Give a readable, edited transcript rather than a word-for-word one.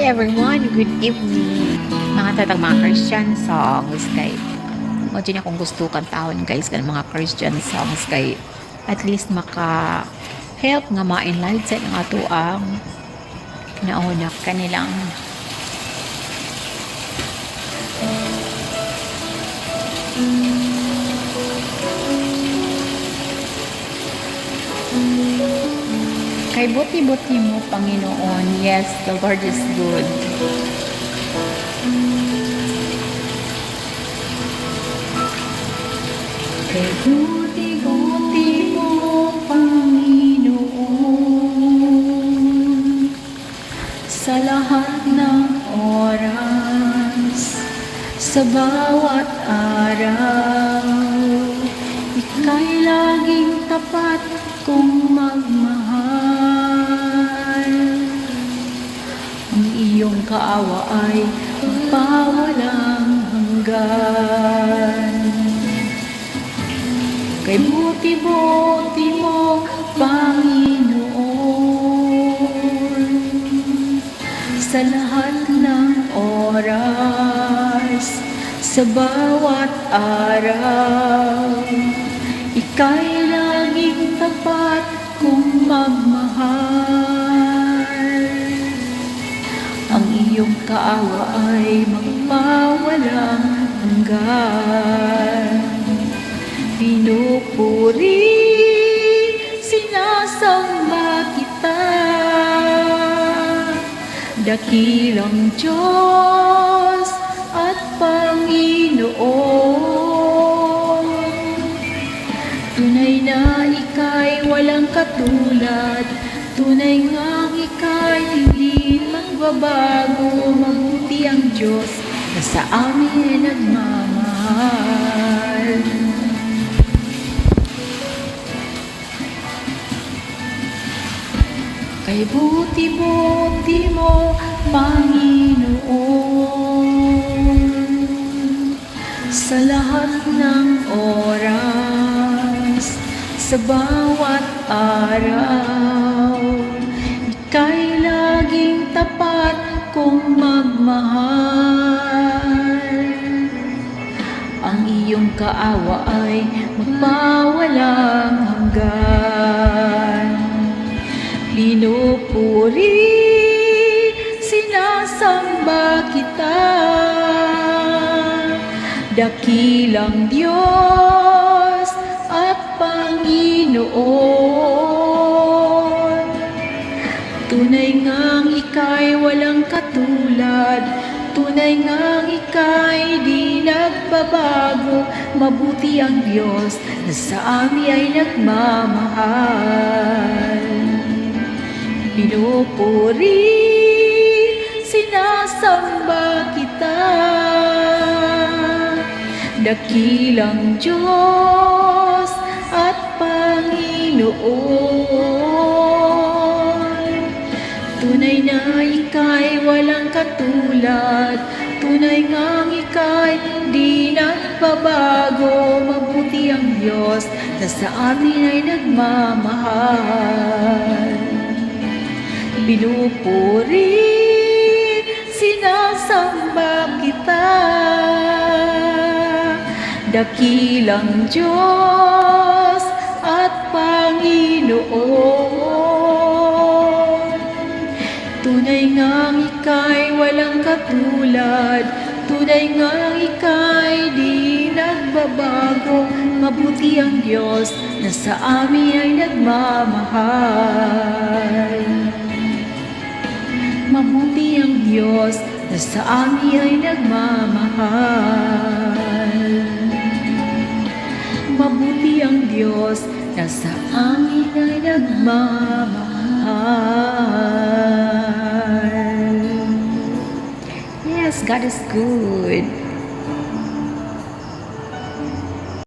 everyone, good evening. Mga tatag mga Christian songs kay o dyan akong gusto kantahon guys kan mga Christian songs kay at least maka help nga ma-enlighten ang ato ang nauna kanilang kay buti-buti mo Panginoon. Yes, the Lord is good. Kay buti-buti mo Panginoon sa lahat ng oras, sa bawat araw, ika'y laging tapat kong magmahal. Ang iyong kaawa ay magpawalang hanggan. Kay buti-buti mo, Panginoon, sa lahat ng oras, sa bawat araw, ika'y laging tapat kong magmahal. Ang iyong kaawa ay magpawalang hanggan. Pinupuri, sinasamba kita, dakilang Diyos at Panginoon. Tunay na ika'y walang katulad, tunay ngang ika'y hindi magbabago. Mabuti ang Diyos na sa amin ay nagmamahal. Kay buti-buti mo, Panginoon, sa lahat ng oras, sa bawat araw, ika'y laging tapat kong magmahal. Ang iyong kaawa ay magpawalang hanggan. Pinupuri, sinasamba kita, dakilang Diyos at Panginoon. Tunay ngang ika'y walang katulad, tunay ngang ika'y di nagbabago. Mabuti ang Diyos na sa amin ay nagmamahal. Pinupuri, sinasamba kita, dakilang Diyos at Panginoon. Tunay na ika'y walang katulad, tunay ngang ika'y di nagbabago. Mabuti ang Diyos na sa amin ay nagmamahal. Pinupuri, sinasamba kita, dakilang Diyos at Panginoon. Tunay ngang ika'y walang katulad, tunay ngang ika'y di nagbabago. Mabuti ang Diyos na sa amin ay nagmamahal. Mabuti ang Diyos na sa amin ay nagmamahal. Mabuti ang Diyos na sa amin ay nagmamahal. Yes, God is good.